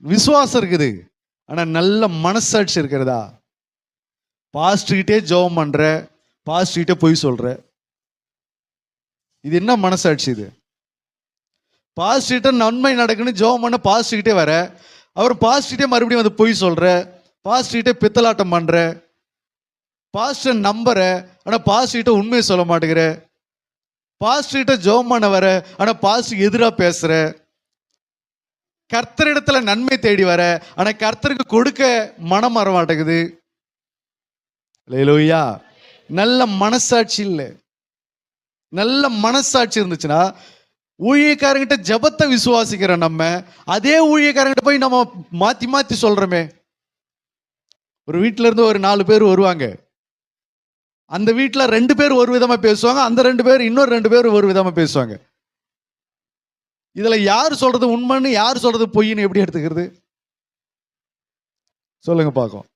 விசுவாசம் இருக்குது, ஆனா நல்ல மனசாட்சி இருக்கிறதா? பாஸ்டர்கிட்டே ஜெபம் பண்ற, பாஸ்டர்கிட்ட பொய் சொல்ற, இது என்ன மனசாட்சி? இது பாஸ்டர்கிட்ட நன்மை நடக்குன்னு ஜெபம் பண்ண பாஸ்டர்கிட்டே வர, அவர் பாஸ்டர்கிட்டே மறுபடியும் வந்து பொய் சொல்ற, பாஸ்டர்கிட்ட பித்தலாட்டம் பண்ற, பாஸ்டர் நம்புற, ஆனா பாஸ்டர்கிட்ட உண்மையை சொல்ல மாட்டேங்கிற, பாஸ்டர்கிட்ட ஜெபம் பண்ண வர, ஆனா பாஸ்டருக்கு எதிராக பேசுற, கர்த்தரிடத்துல நன்மை தேடி வர, ஆனா கர்த்தருக்கு கொடுக்க மனம் வர மாட்டேங்குது. அல்லேலூயா. நல்ல மனசாட்சி இல்லை. நல்ல மனசாட்சி இருந்துச்சுன்னா, ஊழியக்காரங்கிட்ட ஜெபத்தை விசுவாசிக்கிற நம்ம அதே ஊழியக்காரங்கிட்ட போய் நம்ம மாத்தி மாத்தி சொல்றோமே. ஒரு வீட்டுல இருந்து ஒரு 4 பேர் வருவாங்க, அந்த வீட்டுல 2 பேர் ஒரு விதமா பேசுவாங்க, அந்த 2 பேர் இன்னொரு 2 பேர் ஒரு விதமா பேசுவாங்க. இதுல யார் சொல்றது உண்மைன்னு யார் சொல்றது பொய்ன்னு எப்படி எடுத்துக்கிறது? சொல்லுங்க பாப்போம்.